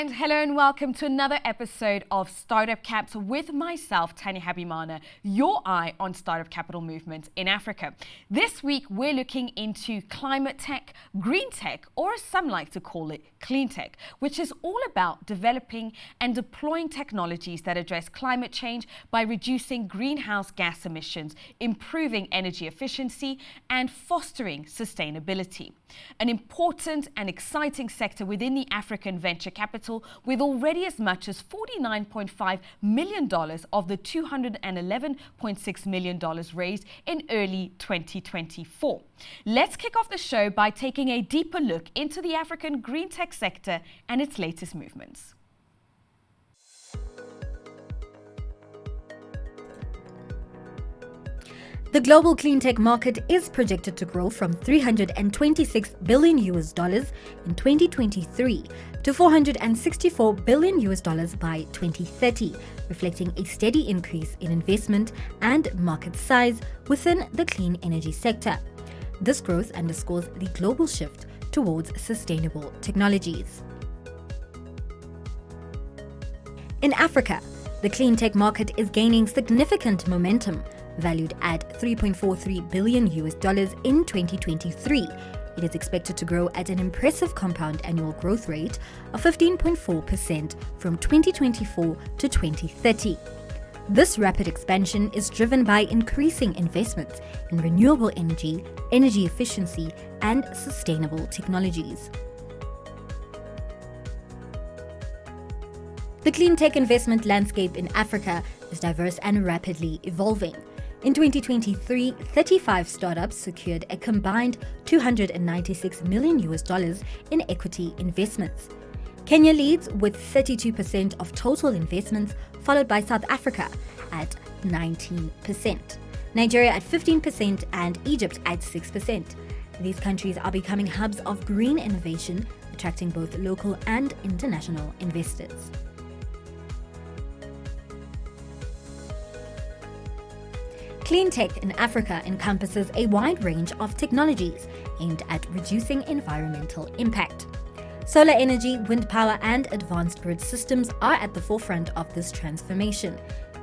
And hello and welcome to another episode of Startup Caps with myself, Tanya Habimana, your eye on startup capital movements in Africa. This week, we're looking into climate tech, green tech, or as some like to call it, Cleantech, which is all about developing and deploying technologies that address climate change by reducing greenhouse gas emissions, improving energy efficiency, and fostering sustainability. An important and exciting sector within the African venture capital, with already as much as $49.5 million of the $211.6 million raised in early 2024. Let's kick off the show by taking a deeper look into the African green tech sector and its latest movements. The global clean tech market is projected to grow from $326 billion in 2023 to $464 billion by 2030, reflecting a steady increase in investment and market size within the clean energy sector. This growth underscores the global shift towards sustainable technologies. In Africa, the clean tech market is gaining significant momentum. Valued at $3.43 billion in 2023, it is expected to grow at an impressive compound annual growth rate of 15.4% from 2024 to 2030. This rapid expansion is driven by increasing investments in renewable energy, energy efficiency, and sustainable technologies. The clean tech investment landscape in Africa is diverse and rapidly evolving. In 2023, 35 startups secured a combined $296 million in equity investments. Kenya leads with 32% of total investments, followed by South Africa at 19%, Nigeria at 15%, and Egypt at 6%. These countries are becoming hubs of green innovation, attracting both local and international investors. Clean tech in Africa encompasses a wide range of technologies aimed at reducing environmental impact. Solar energy, wind power, and advanced grid systems are at the forefront of this transformation.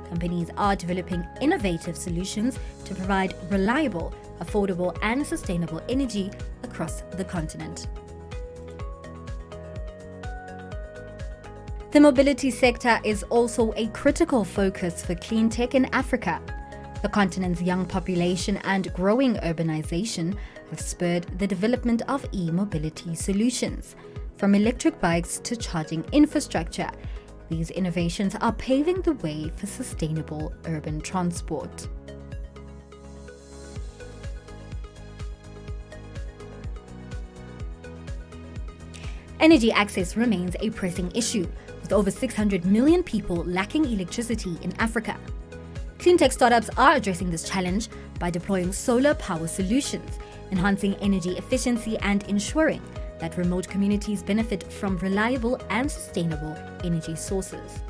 Companies are developing innovative solutions to provide reliable, affordable, and sustainable energy across the continent. The mobility sector is also a critical focus for clean tech in Africa. The continent's young population and growing urbanization have spurred the development of e-mobility solutions. From electric bikes to charging infrastructure, these innovations are paving the way for sustainable urban transport. Energy access remains a pressing issue, with over 600 million people lacking electricity in Africa. Cleantech startups are addressing this challenge by deploying solar power solutions, enhancing energy efficiency, and ensuring that remote communities benefit from reliable and sustainable energy sources.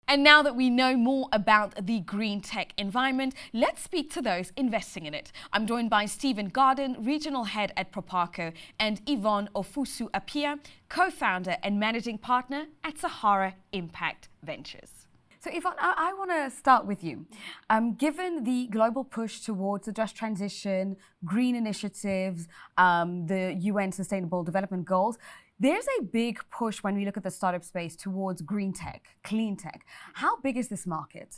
And now that we know more about the green tech environment, let's speak to those investing in it. I'm joined by Stephen Garden, Regional Head at Proparco, and Yvonne Ofusu-Appiah, Co-founder and Managing Partner at Sahara Impact Ventures. So Yvonne, I want to start with you. Given the global push towards the just transition, green initiatives, the UN Sustainable Development Goals, there's a big push when we look at the startup space towards green tech, clean tech. How big is this market?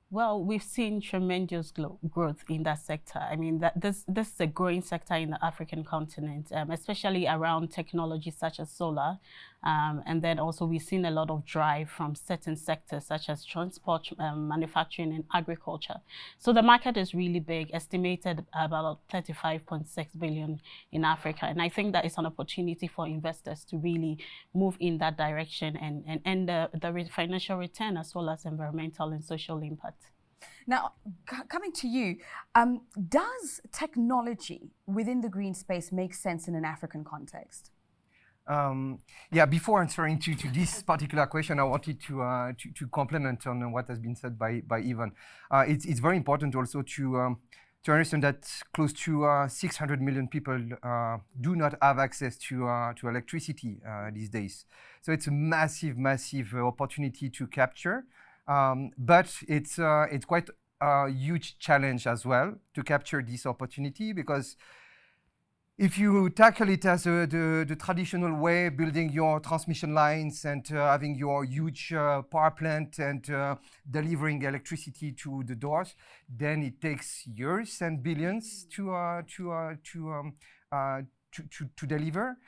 Well, we've seen tremendous growth in that sector. I mean, this is a growing sector in the African continent, especially around technologies such as solar. And then also we've seen a lot of drive from certain sectors such as transport, manufacturing, and agriculture. So the market is really big, estimated about 35.6 billion in Africa. And I think that is an opportunity for investors to really move in that direction and the financial return as well as environmental and social impact. Now, coming to you, does technology within the green space make sense in an African context? Before answering to this particular question, I wanted to complement on what has been said by Yvonne. It's very important also to to understand that close to 600 million people do not have access to electricity these days. So it's a massive, massive opportunity to capture, but it's quite a huge challenge as well to capture this opportunity, because if you tackle it as the traditional way, building your transmission lines and having your huge power plant and delivering electricity to the doors, then it takes years and billions to deliver.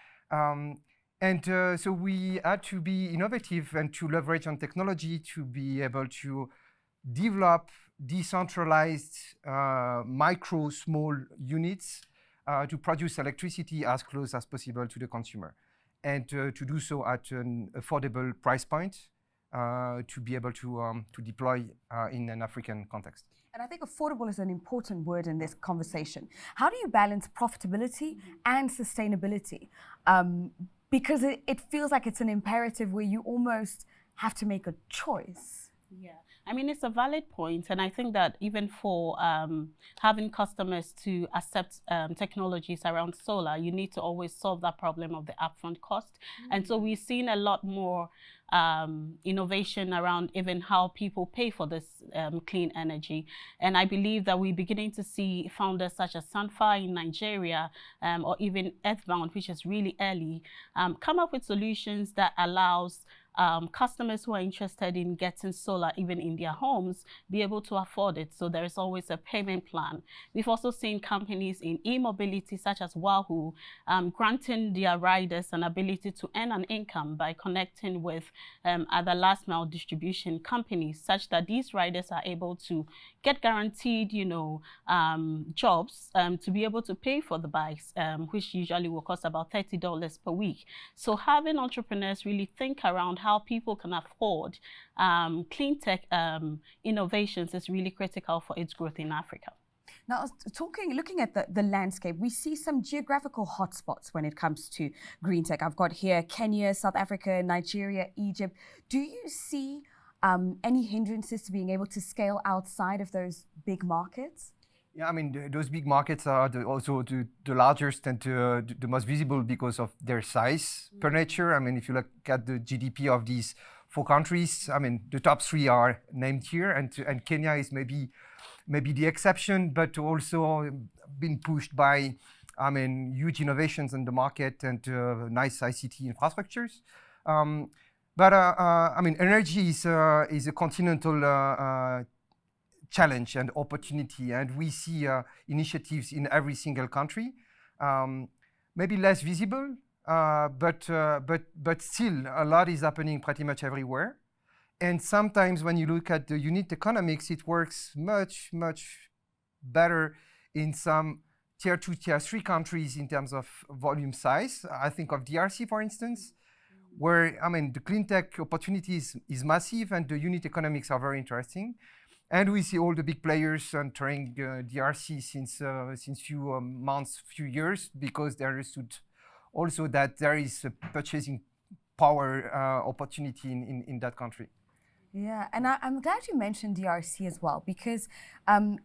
So we had to be innovative and to leverage on technology to be able to develop decentralized small units to produce electricity as close as possible to the consumer, and to do so at an affordable price point to be able to deploy in an African context. And I think affordable is an important word in this conversation. How do you balance profitability and sustainability? Because it feels like it's an imperative where you almost have to make a choice. Yeah, I mean, it's a valid point, and I think that even for having customers to accept technologies around solar, you need to always solve that problem of the upfront cost. And so we've seen a lot more innovation around even how people pay for this clean energy. And I believe that we're beginning to see founders such as Sunfire in Nigeria or even Earthbound, which is really early, come up with solutions that allows customers who are interested in getting solar even in their homes be able to afford it. So there is always a payment plan. We've also seen companies in e-mobility such as Wahoo granting their riders an ability to earn an income by connecting with other last mile distribution companies, such that these riders are able to get guaranteed, jobs to be able to pay for the bikes, which usually will cost about $30 per week. So having entrepreneurs really think around how people can afford clean tech innovations is really critical for its growth in Africa. Now, looking at the landscape, we see some geographical hotspots when it comes to green tech. I've got here Kenya, South Africa, Nigeria, Egypt. Do you see any hindrances to being able to scale outside of those big markets? Yeah, I mean, those big markets are also the largest and the most visible because of their size per nature. I mean, if you look at the GDP of these 4 countries, I mean, the top 3 are named here, and Kenya is maybe the exception, but also been pushed by, I mean, huge innovations in the market and nice ICT infrastructures. I mean, energy is a continental challenge and opportunity, and we see initiatives in every single country, maybe less visible, but still a lot is happening pretty much everywhere. And sometimes when you look at the unit economics, it works much, much better in some tier 2, tier 3 countries in terms of volume size. I think of DRC, for instance, where, I mean, the clean tech opportunity is massive and the unit economics are very interesting. And we see all the big players entering DRC since few months, few years, because they understood also that there is a purchasing power opportunity in that country. Yeah, and I'm glad you mentioned DRC as well, because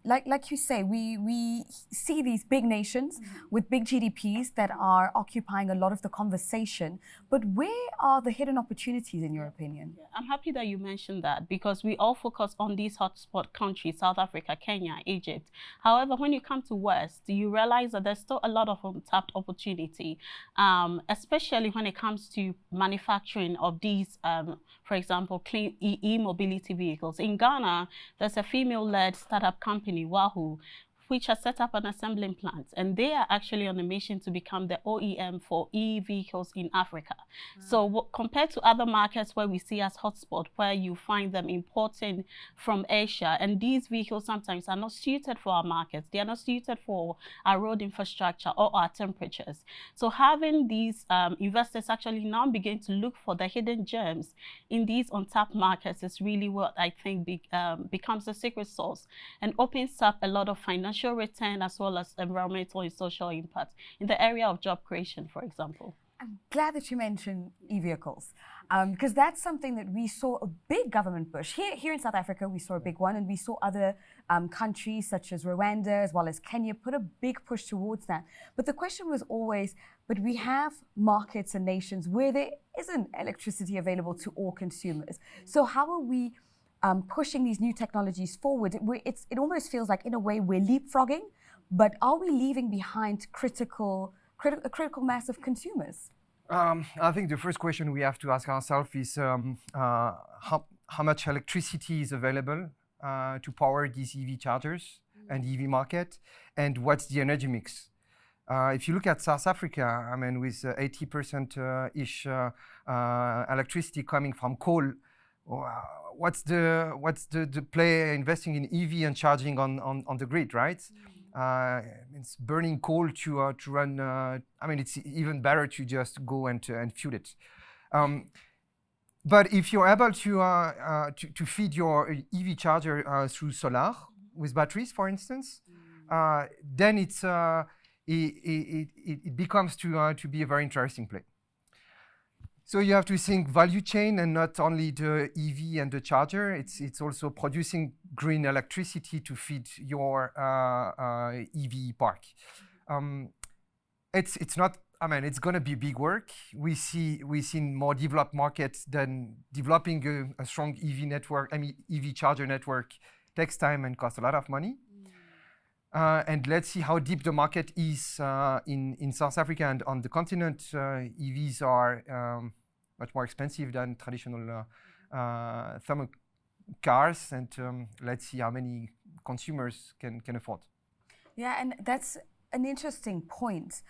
like you say, we see these big nations with big GDPs that are occupying a lot of the conversation, but where are the hidden opportunities in your opinion? Yeah, I'm happy that you mentioned that, because we all focus on these hotspot countries, South Africa, Kenya, Egypt. However, when you come to West, you realize that there's still a lot of untapped opportunity, especially when it comes to manufacturing of these, for example, clean e-mobility vehicles. In Ghana, there's a female-led startup company, Wahoo, which has set up an assembling plant, and they are actually on a mission to become the OEM for e-vehicles in Africa. So compared to other markets where we see as hotspot, where you find them importing from Asia, and these vehicles sometimes are not suited for our markets. They are not suited for our road infrastructure or our temperatures. So having these investors actually now begin to look for the hidden gems in these untapped markets is really what I think becomes the secret sauce and opens up a lot of financial return as well as environmental and social impact in the area of job creation, for example. I'm glad that you mentioned e-vehicles, because that's something that we saw a big government push. Here in South Africa, we saw a big one, and we saw other countries such as Rwanda as well as Kenya put a big push towards that. But the question was always, but we have markets and nations where there isn't electricity available to all consumers. So how are we pushing these new technologies forward? It almost feels like, in a way, we're leapfrogging, but are we leaving behind a critical mass of consumers? I think the first question we have to ask ourselves is how much electricity is available to power these EV chargers and EV market, and what's the energy mix? If you look at South Africa, I mean, with 80%-ish electricity coming from coal, what's the play investing in EV and charging on the grid, right? It's burning coal to run. I mean, it's even better to just go and fuel it. But if you're able to feed your EV charger through solar with batteries, for instance, then it becomes to be a very interesting play. So you have to think value chain and not only the EV and the charger. It's also producing green electricity to feed your EV park. It's not. I mean, it's going to be big work. We see in more developed markets than developing a strong EV network. I mean, EV charger network takes time and costs a lot of money. And let's see how deep the market is in South Africa and on the continent. EVs are much more expensive than traditional thermal cars, and let's see how many consumers can afford. Yeah, and that's an interesting point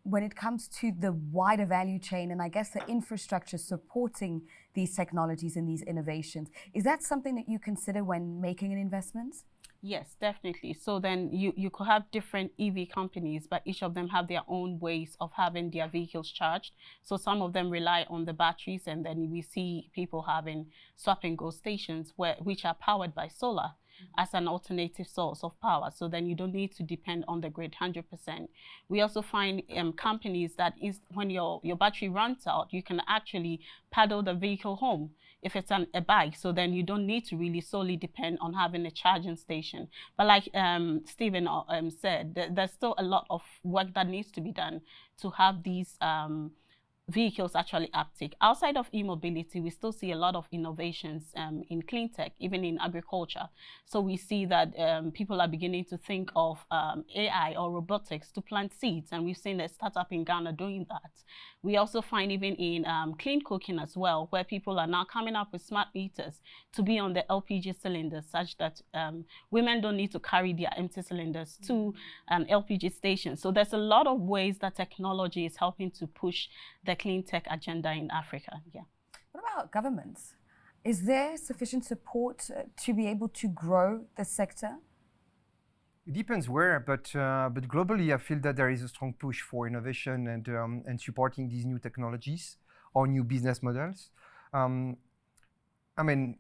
when it comes to the wider value chain and I guess the infrastructure supporting these technologies and these innovations. Is that something that you consider when making an investment? Yes, definitely. So then you could have different EV companies, but each of them have their own ways of having their vehicles charged. So some of them rely on the batteries, and then we see people having swap and go stations which are powered by solar as an alternative source of power. So then you don't need to depend on the grid 100%. We also find companies that when your battery runs out, you can actually paddle the vehicle home if it's a bike. So then you don't need to really solely depend on having a charging station. But like Stephen said, there's still a lot of work that needs to be done to have these vehicles actually uptick. Outside of e-mobility, we still see a lot of innovations in clean tech, even in agriculture. So we see that people are beginning to think of AI or robotics to plant seeds, and we've seen a startup in Ghana doing that. We also find even in clean cooking as well, where people are now coming up with smart meters to be on the LPG cylinders, such that women don't need to carry their empty cylinders to an LPG station. So there's a lot of ways that technology is helping to push the clean tech agenda in Africa. Yeah. What about governments? Is there sufficient support to be able to grow the sector? It depends where, but globally, I feel that there is a strong push for innovation and supporting these new technologies or new business models. I mean,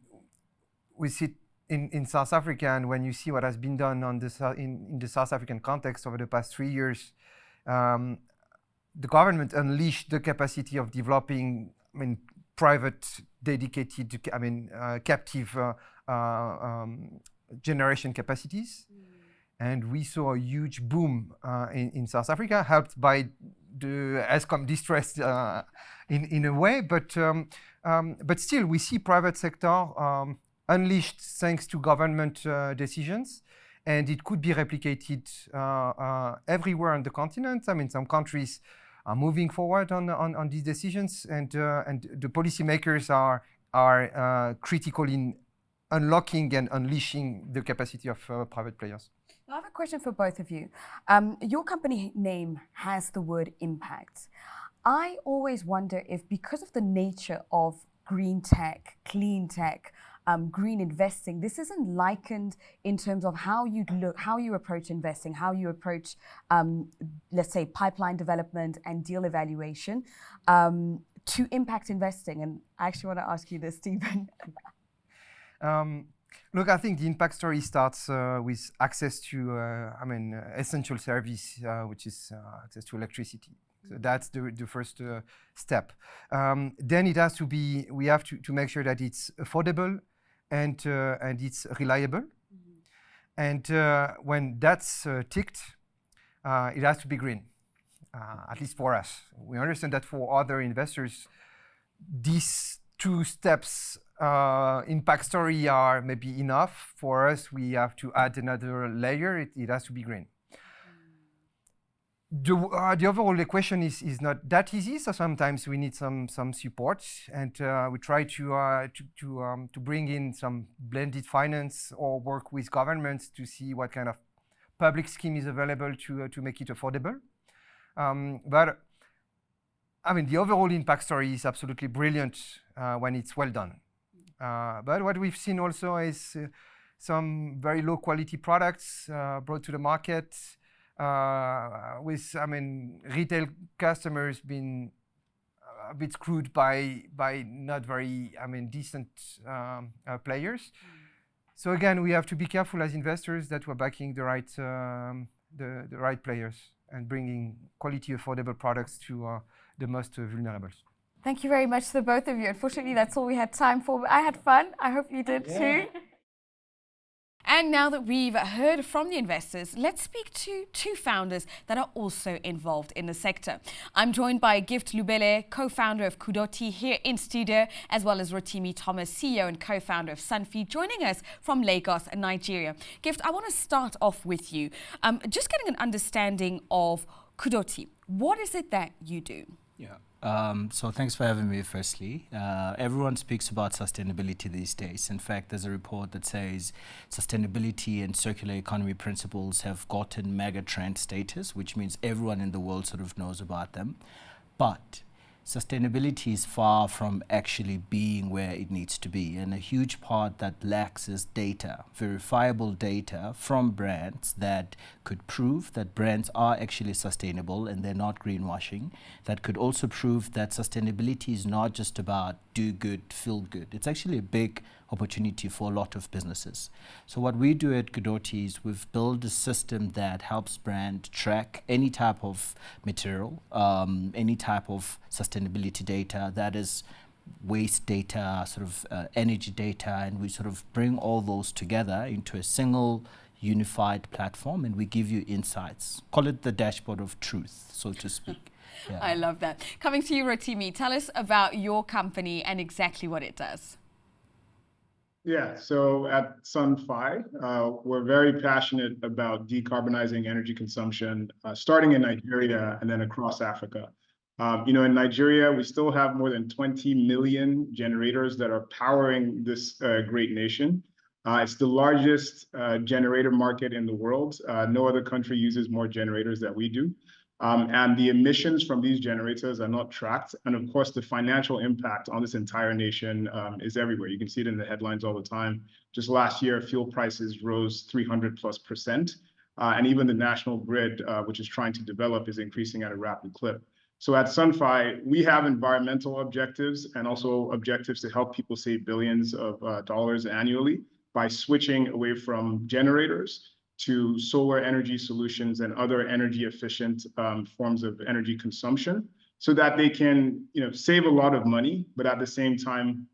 we see in South Africa, and when you see what has been done in the South African context over the past 3 years, the government unleashed the capacity of developing, I mean, private, dedicated, captive generation capacities. And we saw a huge boom in South Africa, helped by the Eskom distress in a way. But still, we see private sector unleashed thanks to government decisions. And it could be replicated everywhere on the continent. I mean, some countries are moving forward on these decisions, and the policymakers are critical in unlocking and unleashing the capacity of private players. I have a question for both of you. Your company name has the word impact. I always wonder if, because of the nature of green tech, clean tech, green investing, this isn't likened in terms of how you approach investing, how you approach, let's say, pipeline development and deal evaluation to impact investing. And I actually want to ask you this, Stephen. Look, I think the impact story starts with access to, essential service, which is access to electricity. So that's the first step. Then it has to be, we have to make sure that it's affordable and it's reliable. And when that's ticked, it has to be green, at least for us. We understand that for other investors, these two steps impact story are maybe enough. For us, we have to add another layer. It has to be green. The overall equation is not that easy, so sometimes we need some support, and we try to bring in some blended finance or work with governments to see what kind of public scheme is available to make it affordable. But I mean, the overall impact story is absolutely brilliant when it's well done. But what we've seen also is some very low quality products brought to the market. With, I mean, retail customers being a bit screwed by not very, I mean, decent players. So again, we have to be careful as investors that we're backing the right players and bringing quality, affordable products to the most vulnerable. Thank you very much to the both of you. Unfortunately, that's all we had time for, but I had fun. I hope you did too. And now that we've heard from the investors, let's speak to two founders that are also involved in the sector. I'm joined by Gift Lubele, co-founder of Kudoti, here in studio, as well as Rotimi Thomas, CEO and co-founder of Sunfi, joining us from Lagos, Nigeria. Gift, I want to start off with you. Just getting an understanding of Kudoti. What is it that you do? Yeah. So thanks for having me, firstly. Everyone speaks about sustainability these days. In fact, there's a report that says sustainability and circular economy principles have gotten mega trend status, which means everyone in the world sort of knows about them. But sustainability is far from actually being where it needs to be. And a huge part that lacks is data, verifiable data from brands that could prove that brands are actually sustainable and they're not greenwashing. That could also prove that sustainability is not just about do good, feel good. It's actually a big opportunity for a lot of businesses. So what we do at Kudoti is we've built a system that helps brand track any type of material, any type of sustainability data, that is waste data, sort of energy data, and we sort of bring all those together into a single unified platform, and we give you insights. Call it the dashboard of truth, so to speak. Yeah. I love that. Coming to you, Rotimi, tell us about your company and exactly what it does. Yeah, so at Sunfi, we're very passionate about decarbonizing energy consumption, starting in Nigeria and then across Africa. In Nigeria, we still have more than 20 million generators that are powering this great nation. It's the largest generator market in the world. No other country uses more generators than we do. And the emissions from these generators are not tracked. And of course, the financial impact on this entire nation is everywhere. You can see it in the headlines all the time. Just last year, fuel prices rose 300+%. And even the national grid, which is trying to develop, is increasing at a rapid clip. So at Sunfi, we have environmental objectives and also objectives to help people save billions of dollars annually by switching away from generators to solar energy solutions and other energy efficient forms of energy consumption, so that they can save a lot of money, but at the same time,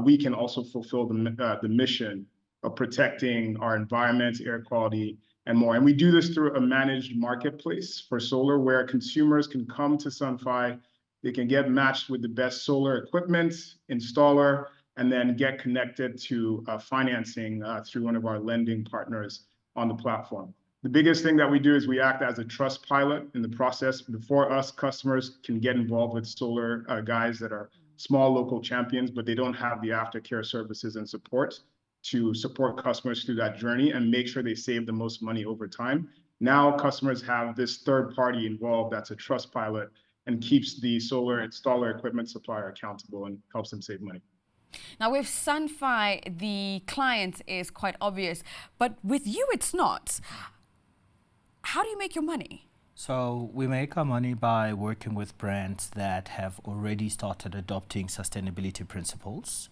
we can also fulfill the mission of protecting our environment, air quality, and more. And we do this through a managed marketplace for solar, where consumers can come to Sunfi, they can get matched with the best solar equipment, installer, and then get connected to financing through one of our lending partners on the platform. The biggest thing that we do is we act as a trust pilot in the process. Before us, customers can get involved with solar guys that are small local champions, but they don't have the aftercare services and support to support customers through that journey and make sure they save the most money over time. Now customers have this third party involved that's a trust pilot and keeps the solar installer equipment supplier accountable and helps them save money. Now with Sunfi, the client is quite obvious, but with you it's not. How do you make your money? So we make our money by working with brands that have already started adopting sustainability principles.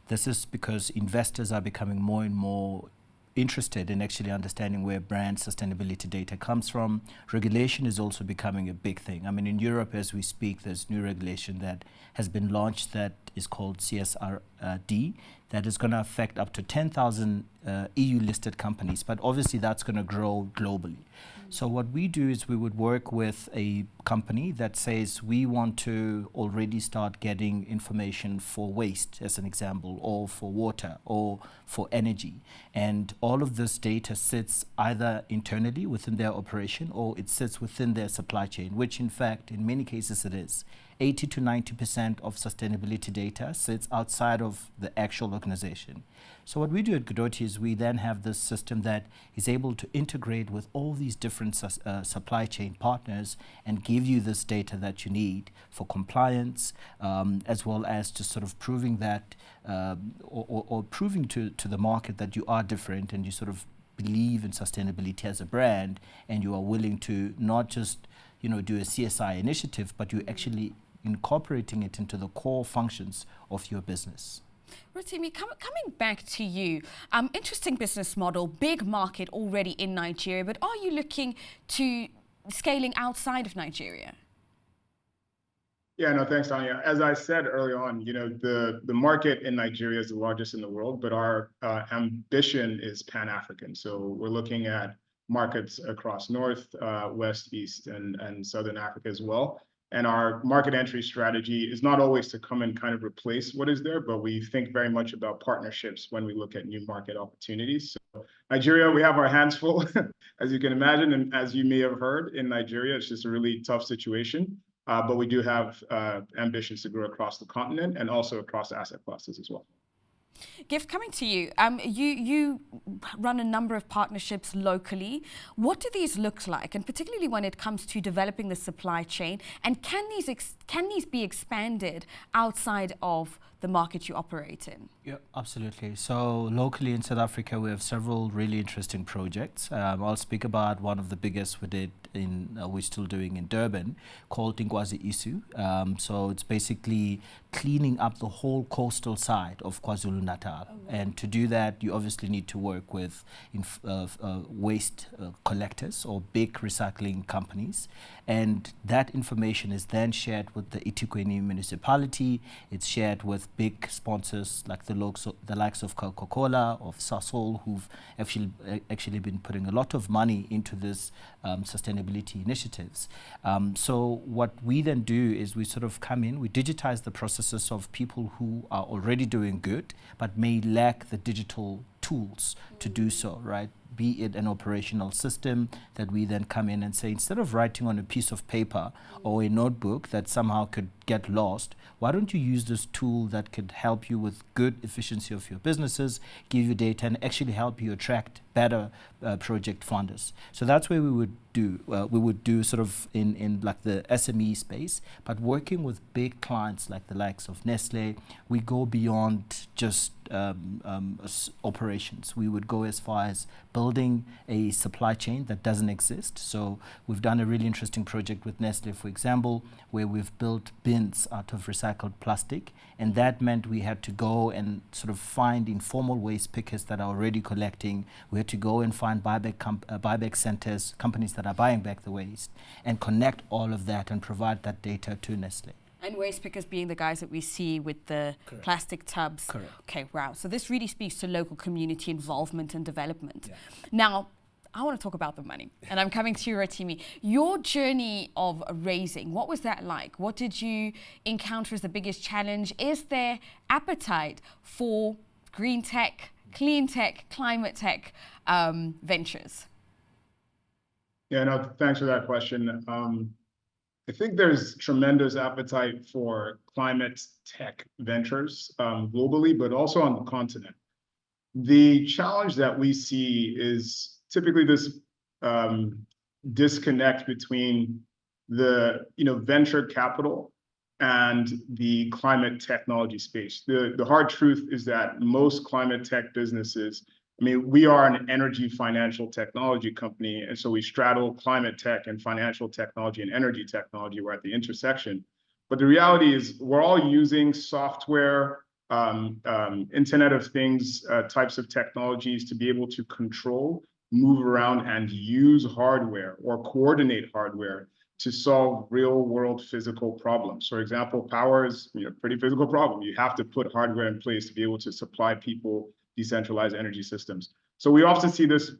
This is because investors are becoming more and more interested in actually understanding where brand sustainability data comes from. Regulation is also becoming a big thing. I mean, in Europe, as we speak, there's new regulation that has been launched that is called CSRD, that is going to affect up to 10,000 EU-listed companies, but obviously that's going to grow globally. So what we do is we would work with a company that says we want to already start getting information for waste, as an example, or for water, or for energy. And all of this data sits either internally within their operation, or it sits within their supply chain, which in fact, in many cases it is. 80 to 90% of sustainability data sits outside of the actual organization. So what we do at Godoti is we then have this system that is able to integrate with all these different supply chain partners and give you this data that you need for compliance, as well as just sort of proving that, or proving to the market that you are different and you sort of believe in sustainability as a brand, and you are willing to not just do a CSI initiative, but you're actually incorporating it into the core functions of your business. Rotimi, coming back to you, interesting business model, big market already in Nigeria, but are you looking to scaling outside of Nigeria? Yeah, no, thanks, Tanya. As I said early on, the market in Nigeria is the largest in the world, but our ambition is Pan-African. So we're looking at markets across North, West, East, and Southern Africa as well. And our market entry strategy is not always to come and kind of replace what is there, but we think very much about partnerships when we look at new market opportunities. So Nigeria, we have our hands full, as you can imagine. And as you may have heard, in Nigeria, it's just a really tough situation. But we do have ambitions to grow across the continent and also across asset classes as well. Gift, coming to you, you run a number of partnerships locally. What do these look like, and particularly when it comes to developing the supply chain? And can these be expanded outside of the market you operate in? Yeah, absolutely. So locally in South Africa, we have several really interesting projects. I'll speak about one of the biggest we did we're still doing in Durban, called Tingwazi Isu. So it's basically cleaning up the whole coastal side of KwaZulu-Natal. Oh, wow. And to do that, you obviously need to work with waste collectors or big recycling companies. And that information is then shared with the eThekwini municipality. It's shared with big sponsors like the likes of Coca-Cola, of Sasol, who've actually been putting a lot of money into this sustainability initiatives. So what we then do is we sort of come in, we digitize the processes of people who are already doing good, but may lack the digital tools to do so, right? Be it an operational system that we then come in and say, instead of writing on a piece of paper or a notebook that somehow could get lost, why don't you use this tool that could help you with good efficiency of your businesses, give you data, and actually help you attract better project funders. So that's where we would do sort of in like the SME space, but working with big clients like the likes of Nestle, we go beyond just operations. We would go as far as building a supply chain that doesn't exist. So we've done a really interesting project with Nestle, for example, where we've built bins out of recycled plastic, and that meant we had to go and sort of find informal waste pickers that are already collecting. We had to go and find buyback centers, companies that are buying back the waste, and connect all of that and provide that data to Nestle. And waste pickers being the guys that we see with the Correct. plastic tubs. Correct. Okay, wow. So this really speaks to local community involvement and development. Yeah. Now, I want to talk about the money. And I'm coming to you, Rotimi. Your journey of raising, what was that like? What did you encounter as the biggest challenge? Is there appetite for Greentech, Cleantech, Climate Tech ventures? Yeah, no, thanks for that question. I think there's tremendous appetite for climate tech ventures globally, but also on the continent. The challenge that we see is typically this disconnect between the venture capital and the climate technology space. The hard truth is that most climate tech businesses, we are an energy financial technology company, and so we straddle climate tech and financial technology and energy technology. We're at the intersection. But the reality is we're all using software, Internet of Things types of technologies to be able to control, move around, and use hardware or coordinate hardware to solve real world physical problems. For example, power is a pretty physical problem. You have to put hardware in place to be able to supply people decentralized energy systems. So we often see this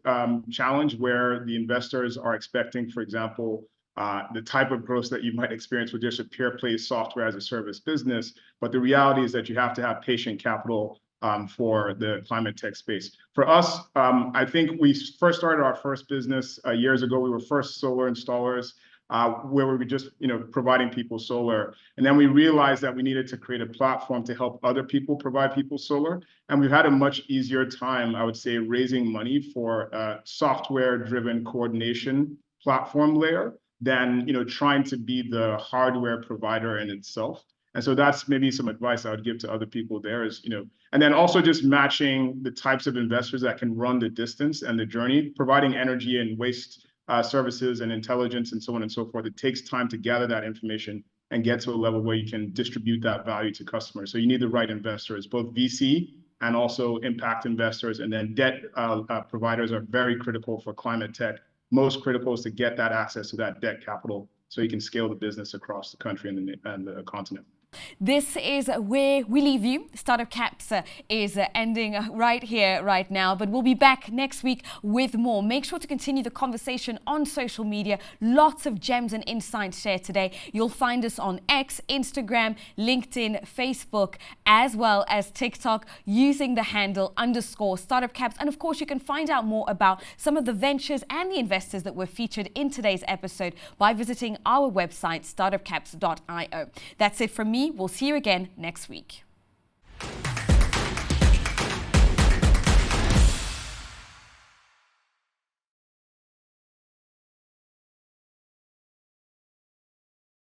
challenge where the investors are expecting, for example, the type of growth that you might experience with just a pure play software as a service business. But the reality is that you have to have patient capital for the climate tech space. For us, I think we first started our first business years ago. We were first solar installers, where we were just providing people solar. And then we realized that we needed to create a platform to help other people provide people solar. And we've had a much easier time, I would say, raising money for a software-driven coordination platform layer than trying to be the hardware provider in itself. And so that's maybe some advice I would give to other people there is, and then also just matching the types of investors that can run the distance and the journey, providing energy and waste services and intelligence and so on and so forth. It takes time to gather that information and get to a level where you can distribute that value to customers. So you need the right investors, both VC and also impact investors, and then debt providers are very critical for climate tech. Most critical is to get that access to that debt capital so you can scale the business across the country and the continent. This is where we leave you. Startup Caps is ending right here, right now, but we'll be back next week with more. Make sure to continue the conversation on social media. Lots of gems and insights shared today. You'll find us on X, Instagram, LinkedIn, Facebook, as well as TikTok using the handle _Startup Caps. And of course, you can find out more about some of the ventures and the investors that were featured in today's episode by visiting our website, startupcaps.io. That's it from me. We'll see you again next week.